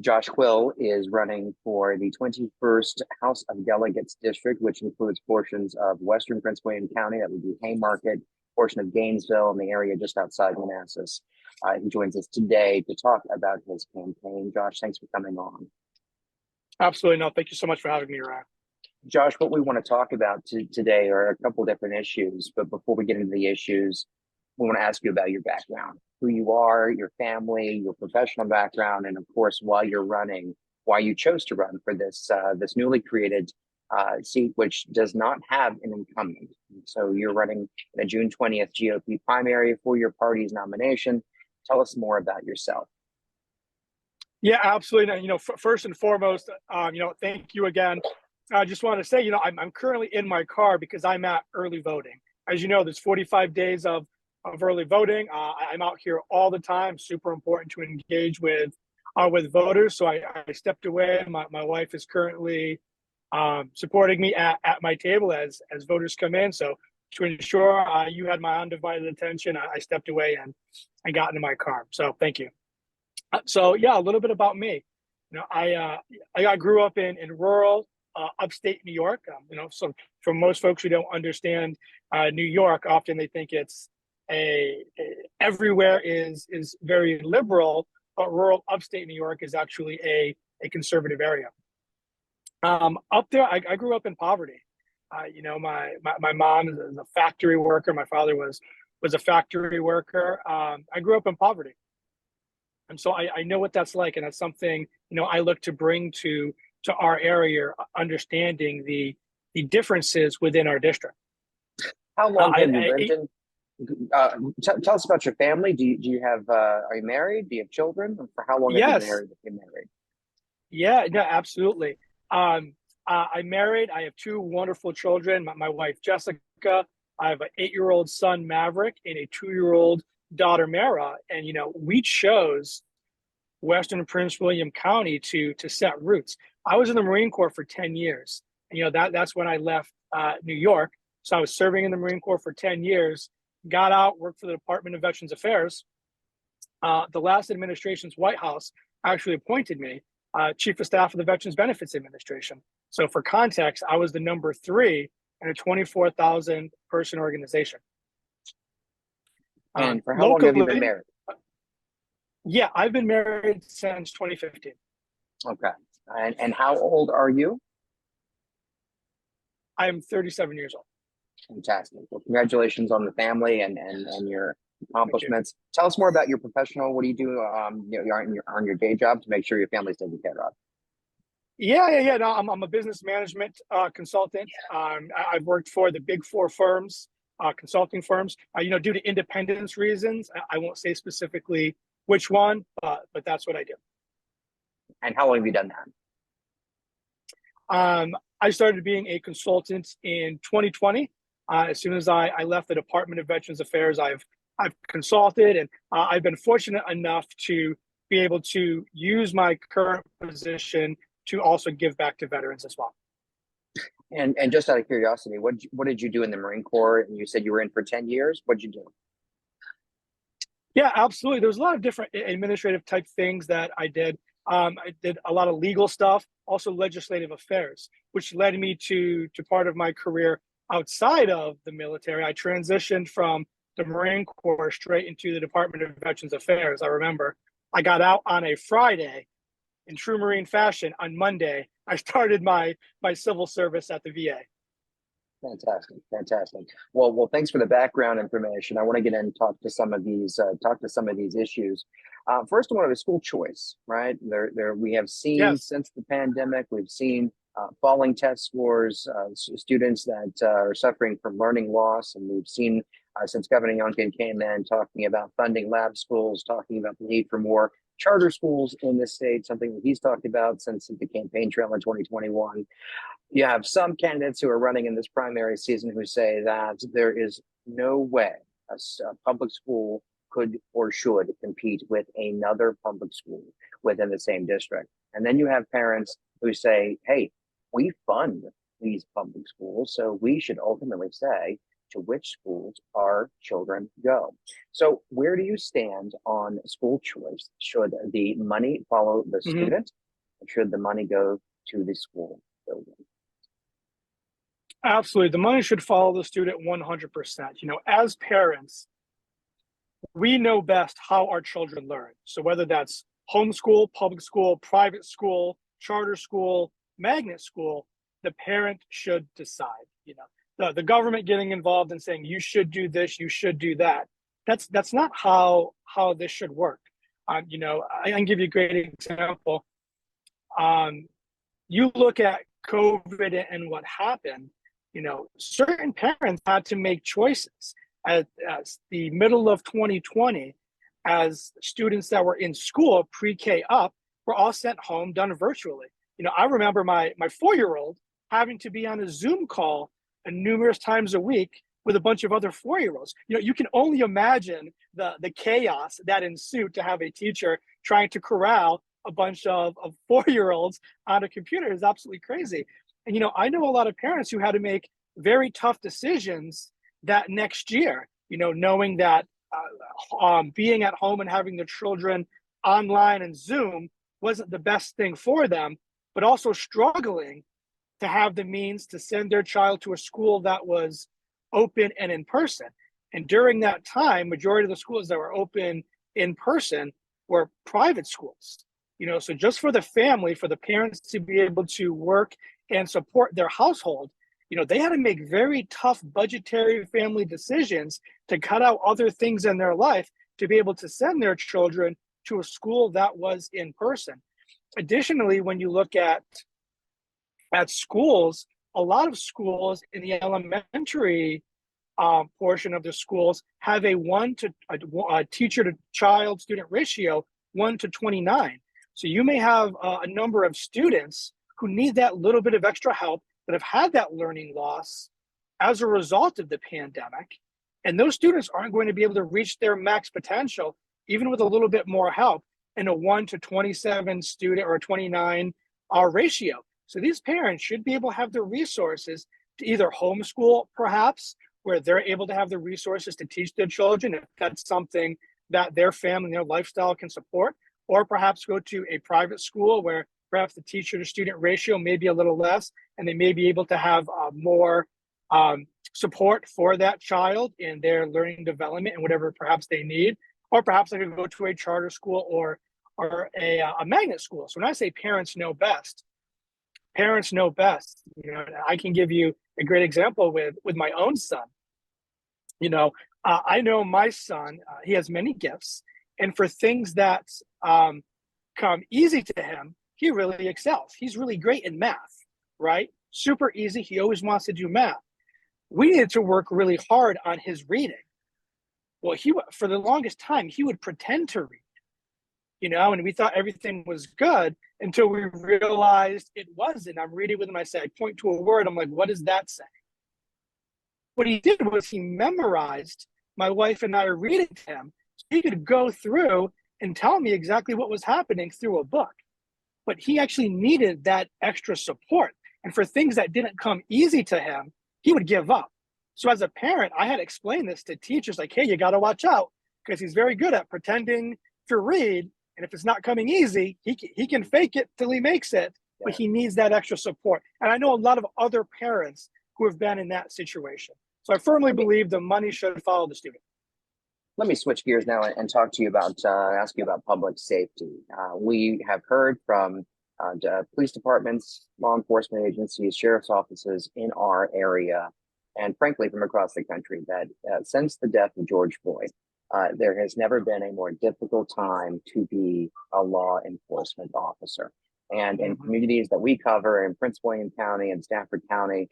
Josh Quill is running for the 21st House of Delegates district, which includes portions of Western Prince William County, that would be Haymarket, portion of Gainesville, and the area just outside Manassas. He joins us today to talk about his campaign. Josh, thanks for coming on. Absolutely. No, thank you so much for having me, Ryan. Josh, what we want to talk about today are a couple different issues, but before we get into the issues, we want to ask you about your background, who you are, your family, your professional background, and of course, while you're running, why you chose to run for this newly created seat, which does not have an incumbent. So you're running in a June 20th GOP primary for your party's nomination. Tell us more about yourself. Yeah, absolutely. First and foremost, thank you again. I just want to say, I'm currently in my car because I'm at early voting. As you know, there's 45 days of early voting. I'm out here all the time. Super important to engage with voters. So I stepped away. My wife is currently supporting me at my table as voters come in. So to ensure you had my undivided attention, I stepped away and I got into my car. So thank you. So yeah, a little bit about me. I grew up in rural upstate New York. So for most folks who don't understand New York, often they think it's everywhere is very liberal, but rural upstate New York is actually a conservative area. Up there, I grew up in poverty. My mom is a factory worker. My father was a factory worker. I grew up in poverty. And so I know what that's like. And that's something, I look to bring to our area, understanding the differences within our district. How long have you lived in? Tell us about your family. Do you have, are you married? Do you have children? For how long have you married if you're married? Yeah, no, absolutely. I'm married. I have two wonderful children. My wife, Jessica. I have an 8-year-old son, Maverick, and a 2-year-old daughter, Mara. And, we chose Western Prince William County to set roots. I was in the Marine Corps for 10 years. And, that's when I left New York. So I was serving in the Marine Corps for 10 years, got out, worked for the Department of Veterans Affairs. The last administration's White House actually appointed me Chief of Staff of the Veterans Benefits Administration. So for context, I was the number 3 in a 24,000 person organization. And for how long have you been married? Yeah, I've been married since 2015. Okay. And how old are you? I'm 37 years old. Fantastic. Well, congratulations on the family and your accomplishments. Tell us more about your professional. What do you do on your day job to make sure your family's taken care of? Yeah. No, I'm a business management consultant. I've worked for the big 4 firms, consulting firms. Due to independence reasons, I won't say specifically which one, but that's what I do. And how long have you done that? I started being a consultant in 2020. As soon as I left the Department of Veterans Affairs, I've consulted, and I've been fortunate enough to be able to use my current position to also give back to veterans as well. And just out of curiosity, what did you do in the Marine Corps? And you said you were in for 10 years. What did you do? Yeah, absolutely. There was a lot of different administrative type things that I did. I did a lot of legal stuff, also legislative affairs, which led me to part of my career outside of the military. I transitioned from the Marine Corps straight into the Department of Veterans Affairs. I remember I got out on a Friday in true Marine fashion. On Monday, I started my civil service at the VA. Fantastic. Well, thanks for the background information. I want to get in and talk to some of these issues. First one is school choice, right? There we have seen since the pandemic, we've seen falling test scores, students that are suffering from learning loss, and we've seen since Governor Youngkin came in talking about funding lab schools, talking about the need for more charter schools in this state, something that he's talked about since the campaign trail in 2021. You have some candidates who are running in this primary season who say that there is no way a public school could or should compete with another public school within the same district. And then you have parents who say, hey, we fund these public schools, so we should ultimately say to which schools our children go. So where do you stand on school choice? Should the money follow the student? Or should the money go to the school building? Absolutely. The money should follow the student 100%. As parents, we know best how our children learn. So whether that's homeschool, public school, private school, charter school, magnet school, the parent should decide. The government getting involved and saying you should do this, you should do that. That's not how this should work. I can give you a great example. You look at COVID and what happened. Certain parents had to make choices at the middle of 2020, as students that were in school pre-K up were all sent home, done virtually. I remember my 4-year-old having to be on a Zoom call numerous times a week with a bunch of other 4-year-olds. You can only imagine the chaos that ensued to have a teacher trying to corral a bunch of 4-year-olds on a computer is absolutely crazy. And I know a lot of parents who had to make very tough decisions that next year, knowing that being at home and having their children online and Zoom wasn't the best thing for them, but also struggling to have the means to send their child to a school that was open and in person. And during that time, majority of the schools that were open in person were private schools. So just for the family, for the parents to be able to work and support their household, they had to make very tough budgetary family decisions to cut out other things in their life to be able to send their children to a school that was in person. Additionally, when you look at schools, a lot of schools in the elementary portion of the schools have a teacher to child student ratio 1:29. So you may have a number of students who need that little bit of extra help that have had that learning loss as a result of the pandemic. And those students aren't going to be able to reach their max potential, even with a little bit more help, in a 1:27 student or a 29 ratio. So these parents should be able to have the resources to either homeschool, perhaps, where they're able to have the resources to teach their children if that's something that their family and their lifestyle can support, or perhaps go to a private school where perhaps the teacher to student ratio may be a little less, and they may be able to have more support for that child in their learning development and whatever perhaps they need. Or perhaps they could go to a charter school or a magnet school. So when I say parents know best, parents know best. I can give you a great example with my own son. I know my son, he has many gifts, and for things that come easy to him, he really excels. He's really great in math, right? Super easy. He always wants to do math. We needed to work really hard on his reading. Well, for the longest time, he would pretend to read, and we thought everything was good until we realized it wasn't. I'm reading with him. I say, I point to a word. I'm like, what does that say? What he did was he memorized my wife and I are reading to him. So he could go through and tell me exactly what was happening through a book. But he actually needed that extra support. And for things that didn't come easy to him, he would give up. So as a parent, I had to explain this to teachers like, hey, you got to watch out because he's very good at pretending to read. And if it's not coming easy, he can fake it till he makes it, but he needs that extra support. And I know a lot of other parents who have been in that situation. So I firmly believe the money should follow the student. Let me switch gears now and talk to you about, ask you about public safety. We have heard from police departments, law enforcement agencies, sheriff's offices in our area, and frankly, from across the country, that since the death of George Floyd, there has never been a more difficult time to be a law enforcement officer. And in communities that we cover in Prince William County and Stafford County,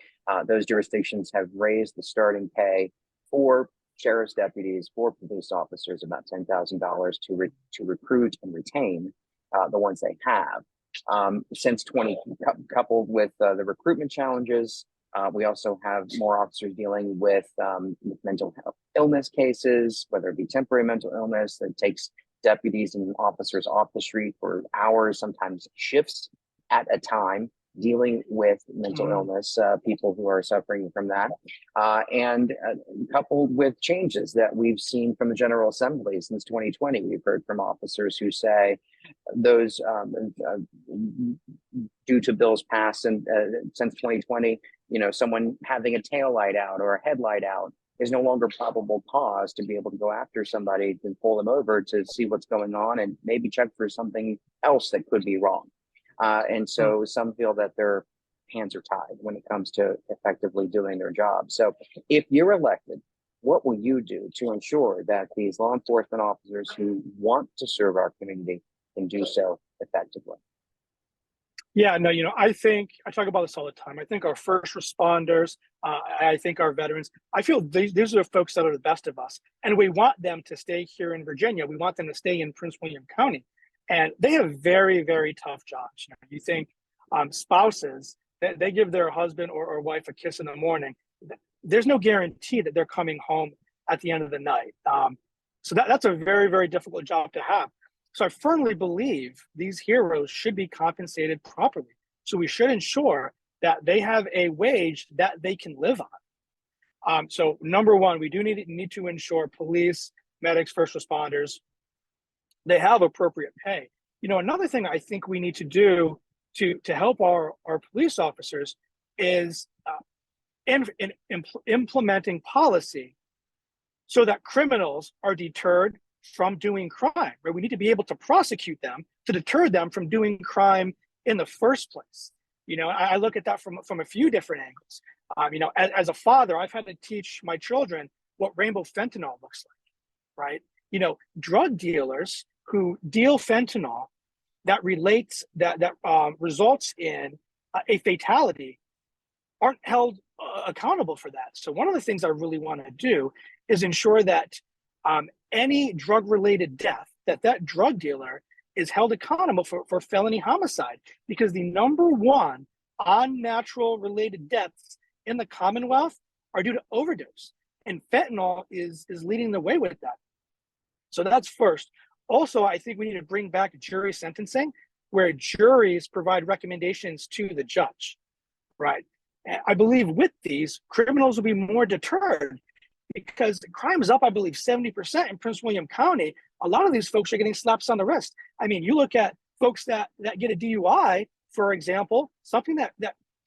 those jurisdictions have raised the starting pay for sheriff's deputies, for police officers, about $10,000 to recruit and retain the ones they have. Since coupled with the recruitment challenges, we also have more officers dealing with mental health illness cases, whether it be temporary mental illness that takes deputies and officers off the street for hours, sometimes shifts at a time. dealing with mental illness, people who are suffering from that, and coupled with changes that we've seen from the General Assembly since 2020. We've heard from officers who say those due to bills passed and since 2020, someone having a tail light out or a headlight out is no longer probable cause to be able to go after somebody and pull them over to see what's going on and maybe check for something else that could be wrong. And so some feel that their hands are tied when it comes to effectively doing their job. So if you're elected, what will you do to ensure that these law enforcement officers who want to serve our community can do so effectively? Yeah, no, I think I talk about this all the time. I think our first responders, I think our veterans, I feel these are the folks that are the best of us. And we want them to stay here in Virginia. We want them to stay in Prince William County. And they have very, very tough jobs. You think spouses, they give their husband or wife a kiss in the morning. There's no guarantee that they're coming home at the end of the night. So that's a very, very difficult job to have. So I firmly believe these heroes should be compensated properly. So we should ensure that they have a wage that they can live on. So number one, we do need to ensure police, medics, first responders, they have appropriate pay. Another thing I think we need to do to help our police officers is implementing policy so that criminals are deterred from doing crime, right? We need to be able to prosecute them to deter them from doing crime in the first place. I look at that from a few different angles. As a father, I've had to teach my children what rainbow fentanyl looks like, right? Drug dealers who deal fentanyl that results in a fatality aren't held accountable for that. So one of the things I really want to do is ensure that any drug-related death, that drug dealer is held accountable for felony homicide, because the number one unnatural related deaths in the Commonwealth are due to overdose, and fentanyl is leading the way with that. So that's first. Also, I think we need to bring back jury sentencing, where juries provide recommendations to the judge, right? And I believe with these, criminals will be more deterred, because crime is up, I believe, 70% in Prince William County. A lot of these folks are getting slaps on the wrist. I mean, you look at folks that get a DUI, for example, something that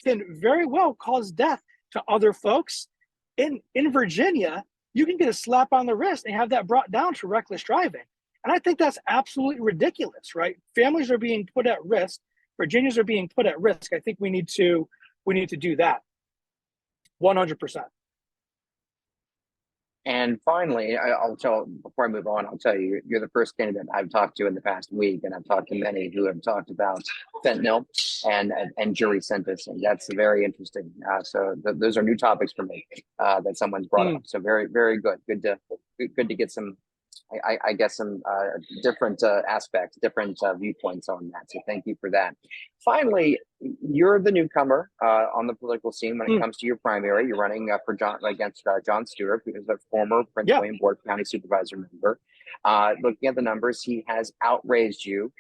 can very well cause death to other folks. In Virginia, you can get a slap on the wrist and have that brought down to reckless driving. And I think that's absolutely ridiculous, right? Families are being put at risk. Virginians are being put at risk. I think we need to do that 100%. And finally, before I move on, I'll tell you, you're the first candidate I've talked to in the past week, and I've talked to many who have talked about fentanyl and jury sentencing. That's very interesting. So those are new topics for me that someone's brought up. So very, very good. Good to get some, I guess, some different aspects, different viewpoints on that. So thank you for that. Finally, you're the newcomer on the political scene when it comes to your primary. You're running against John Stewart, who is a former Prince William Board County Supervisor member. Looking at the numbers, he has outraised you.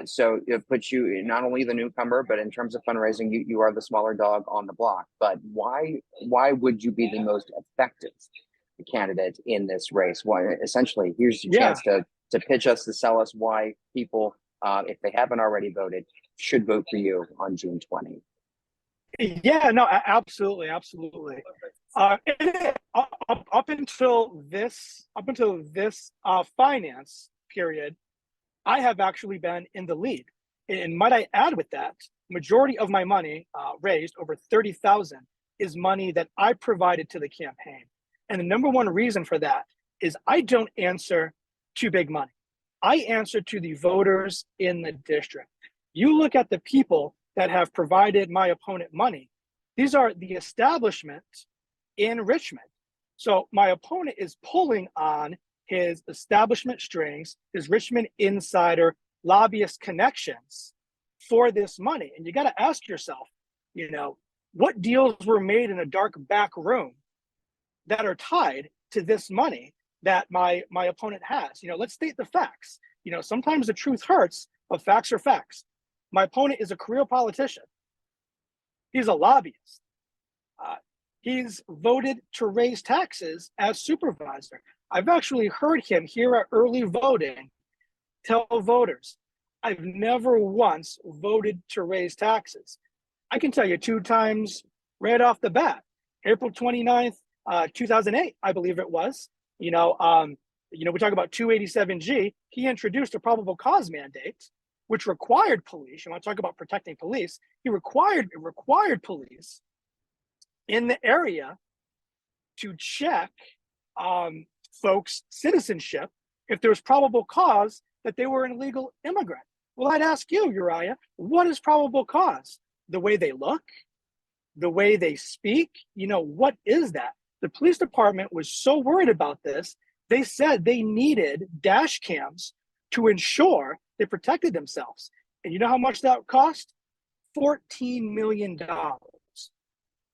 So it puts you not only the newcomer, but in terms of fundraising, you are the smaller dog on the block. But why would you be the most effective candidate in this race? Why, essentially, here's your chance to pitch us, to sell us why people, if they haven't already voted, should vote for you on June 20. Yeah, no, absolutely. Up until this finance period, I have actually been in the lead. And might I add with that, majority of my money raised, over $30,000, is money that I provided to the campaign. And the number one reason for that is I don't answer to big money. I answer to the voters in the district. You look at the people that have provided my opponent money. These are the establishment in Richmond. So my opponent is pulling on his establishment strings, his Richmond insider lobbyist connections for this money. And you got to ask yourself, what deals were made in a dark back room that are tied to this money that my opponent has? Let's state the facts. Sometimes the truth hurts, but facts are facts. My opponent is a career politician. He's a lobbyist. He's voted to raise taxes as supervisor. I've actually heard him here at early voting tell voters, I've never once voted to raise taxes. I can tell you 2 times right off the bat. April 29th, 2008, I believe it was. We talk about 287G. He introduced a probable cause mandate, which required police. You want to talk about protecting police? It required police in the area to check folks' citizenship if there was probable cause that they were an illegal immigrant. Well, I'd ask you, Uriah, what is probable cause? The way they look, the way they speak, what is that? The police department was so worried about this, they said they needed dash cams to ensure they protected themselves. And you know how much that cost? $14 million.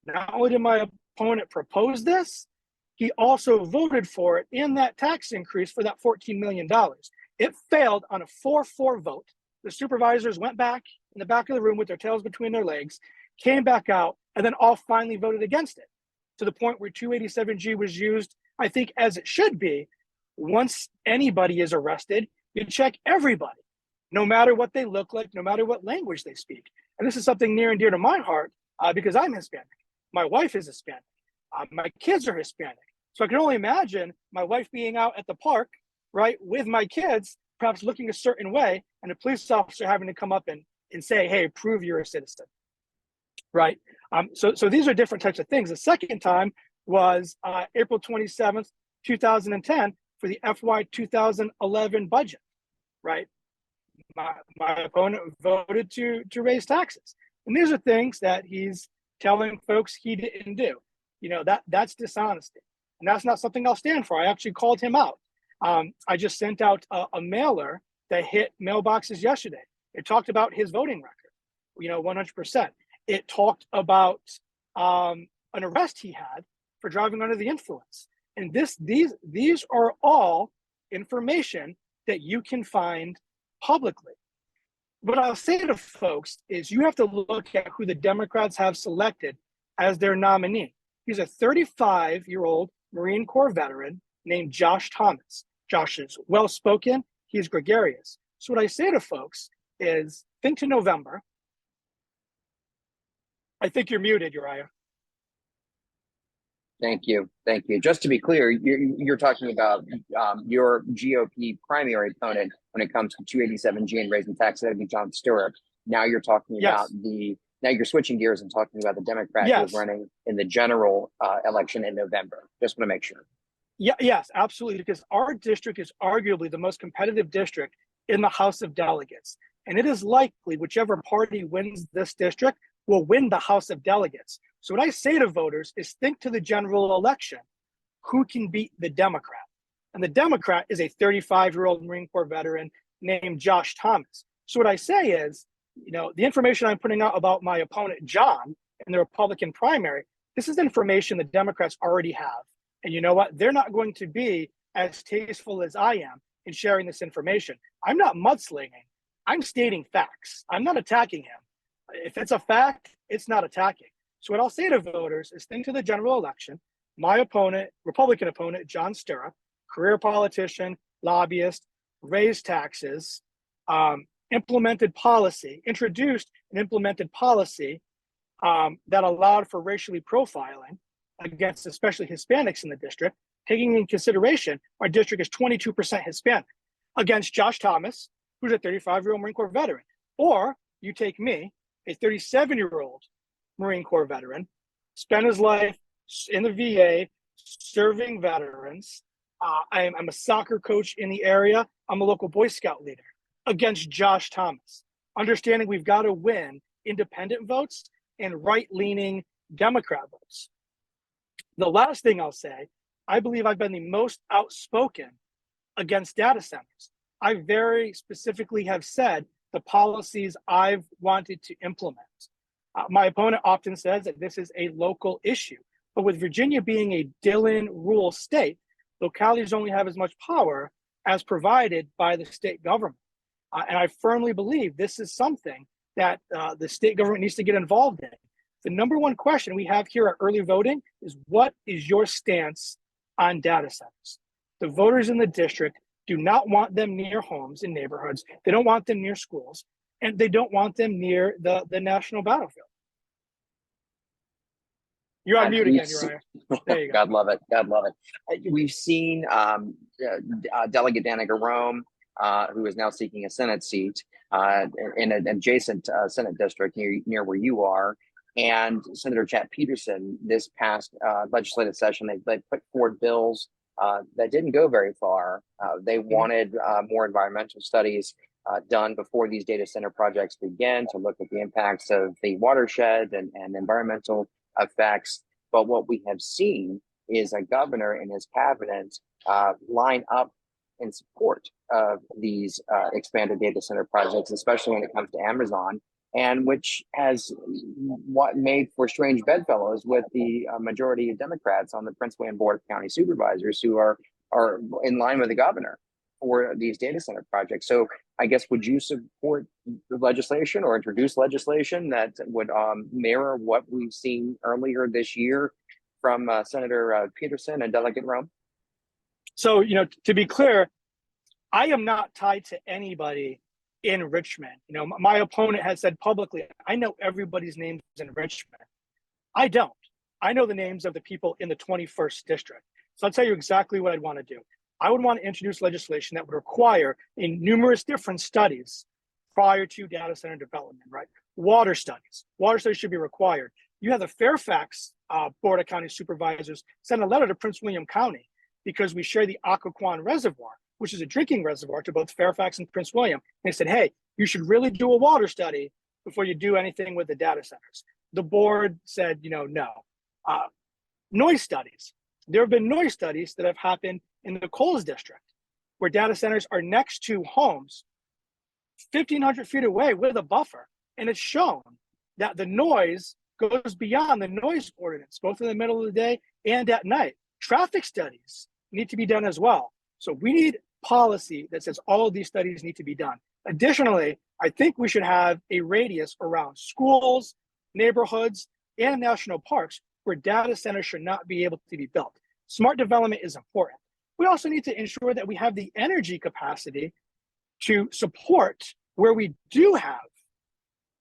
Not only did my opponent propose this, he also voted for it in that tax increase for that $14 million. It failed on a 4-4 vote. The supervisors went back in the back of the room with their tails between their legs, came back out, and then all finally voted against it, to the point where 287G was used, I think, as it should be. Once anybody is arrested, you check everybody, no matter what they look like, no matter what language they speak. And this is something near and dear to my heart because I'm Hispanic. My wife is Hispanic. My kids are Hispanic. So I can only imagine my wife being out at the park, right, with my kids, perhaps looking a certain way, and a police officer having to come up and say, hey, prove you're a citizen, right? So these are different types of things. The second time was April 27th, 2010 for the FY 2011 budget, right? My opponent voted to raise taxes. And these are things that he's telling folks he didn't do. That's dishonesty. And that's not something I'll stand for. I actually called him out. I just sent out a mailer that hit mailboxes yesterday. It talked about his voting record, 100%. It talked about an arrest he had for driving under the influence. And these are all information that you can find publicly. What I'll say to folks is you have to look at who the Democrats have selected as their nominee. He's a 35-year-old Marine Corps veteran named Josh Thomas. Josh is well-spoken. He's gregarious. So what I say to folks is think to November. I think you're muted, Uriah. Thank you. Just to be clear, you're talking about your GOP primary opponent when it comes to 287G and raising taxes. That'd be John Stewart. Now you're talking about now you're switching gears and talking about the Democrat who's running in the general election in November. Just want to make sure. Yes, absolutely, because our district is arguably the most competitive district in the House of Delegates. And it is likely whichever party wins this district will win the House of Delegates. So what I say to voters is think to the general election, who can beat the Democrat? And the Democrat is a 35-year-old Marine Corps veteran named Josh Thomas. So what I say is, the information I'm putting out about my opponent, John, in the Republican primary, this is information the Democrats already have. And you know what? They're not going to be as tasteful as I am in sharing this information. I'm not mudslinging. I'm stating facts. I'm not attacking him. If it's a fact, it's not attacking. So what I'll say to voters is think to the general election. My opponent, Republican opponent, John Stirrup, career politician, lobbyist, raised taxes, introduced and implemented policy that allowed for racially profiling against especially Hispanics in the district, taking in consideration our district is 22% Hispanic, against Josh Thomas, who's a 35-year-old Marine Corps veteran. Or you take me, a 37-year-old Marine Corps veteran, spent his life in the VA serving veterans. I'm a soccer coach in the area. I'm a local Boy Scout leader, against Josh Thomas. Understanding we've got to win independent votes and right-leaning Democrat votes. The last thing I'll say, I believe I've been the most outspoken against data centers. I very specifically have said the policies I've wanted to implement. My opponent often says that this is a local issue, but with Virginia being a Dillon rule state, localities only have as much power as provided by the state government. And I firmly believe this is something that the state government needs to get involved in. The number one question we have here at early voting is, what is your stance on data centers? The voters in the district do not want them near homes and neighborhoods. They don't want them near schools, and they don't want them near the national battlefield. You're on mute again, Uriah. There you go. God love it. God love it. We've seen Delegate Danica Rome, who is now seeking a Senate seat in an adjacent Senate district near where you are, and Senator Chad Peterson. This past legislative session, they put forward bills that didn't go very far. They wanted more environmental studies done before these data center projects begin, to look at the impacts of the watershed and environmental effects. But what we have seen is a governor and his cabinet line up in support of these expanded data center projects, especially when it comes to Amazon, and which has what made for strange bedfellows with the majority of Democrats on the Prince William Board of County Supervisors, who are in line with the governor for these data center projects. So I guess, would you support the legislation or introduce legislation that would mirror what we've seen earlier this year from Senator Peterson and Delegate Rome? So, to be clear, I am not tied to anybody in Richmond. My opponent has said publicly, I know everybody's names in Richmond. I don't. I know the names of the people in the 21st district. So I'll tell you exactly what I'd want to do. I would want to introduce legislation that would require in numerous different studies prior to data center development, right? Water studies should be required. You have the Fairfax Board of County Supervisors send a letter to Prince William County because we share the Occoquan Reservoir, which is a drinking reservoir to both Fairfax and Prince William. And they said, hey, you should really do a water study before you do anything with the data centers. The board said, no. Noise studies. There have been noise studies that have happened in the Coles district, where data centers are next to homes 1,500 feet away with a buffer. And it's shown that the noise goes beyond the noise ordinance, both in the middle of the day and at night. Traffic studies need to be done as well. So we need policy that says all of these studies need to be done. Additionally, I think we should have a radius around schools, neighborhoods, and national parks where data centers should not be able to be built. Smart development is important. We also need to ensure that we have the energy capacity to support where we do have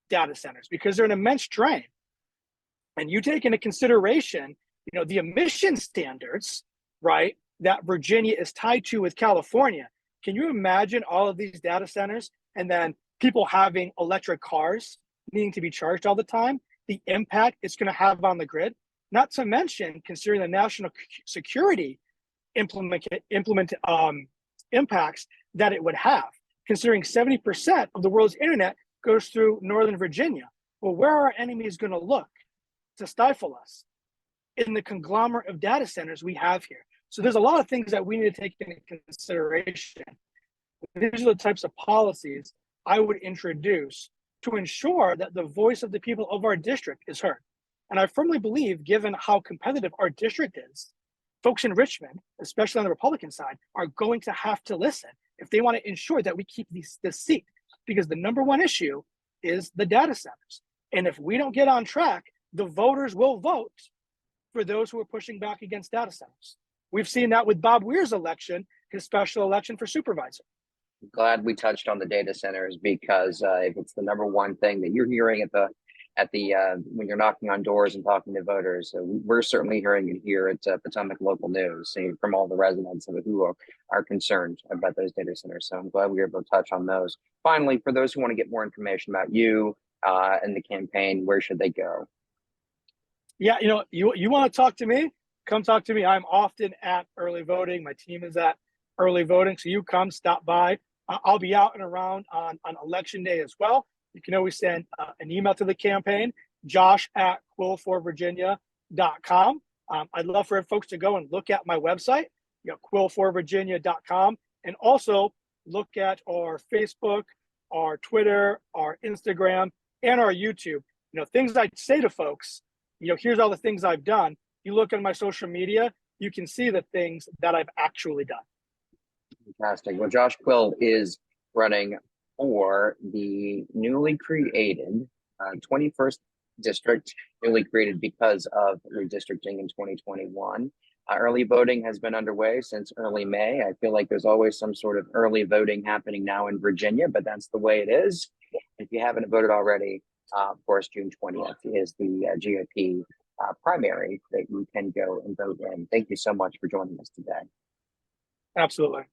data centers, because they're an immense drain. And you take into consideration, the emission standards, right, that Virginia is tied to with California. Can you imagine all of these data centers and then people having electric cars needing to be charged all the time? The impact it's going to have on the grid, not to mention considering the national security impacts that it would have, considering 70% of the world's internet goes through Northern Virginia. Well, where are our enemies going to look to stifle us? In the conglomerate of data centers we have here. So there's a lot of things that we need to take into consideration. These are the types of policies I would introduce to ensure that the voice of the people of our district is heard. And I firmly believe, given how competitive our district is, folks in Richmond, especially on the Republican side, are going to have to listen if they want to ensure that we keep this seat, because the number one issue is the data centers. And if we don't get on track, the voters will vote for those who are pushing back against data centers. We've seen that with Bob Weir's election, his special election for supervisor. Glad we touched on the data centers, because if it's the number one thing that you're hearing at the when you're knocking on doors and talking to voters, we're certainly hearing it here at Potomac Local News, from all the residents who are concerned about those data centers. So I'm glad we were able to touch on those. Finally, for those who want to get more information about you and the campaign, where should they go? Yeah, you want to talk to me? Come talk to me. I'm often at early voting. My team is at early voting. So you come, stop by. I'll be out and around on election day as well. You can always send an email to the campaign, josh@quillforvirginia.com. I'd love for folks to go and look at my website, quillforvirginia.com, and also look at our Facebook, our Twitter, our Instagram, and our YouTube. Things I'd say to folks, here's all the things I've done. You look at my social media, you can see the things that I've actually done. Fantastic. Well, Josh Quill is running for the newly created 21st district, newly created because of redistricting in 2021. Early voting has been underway since early May. I feel like there's always some sort of early voting happening now in Virginia, but that's the way it is. If you haven't voted already, of course, June 20th is the GOP primary that you can go and vote in. Thank you so much for joining us today. Absolutely.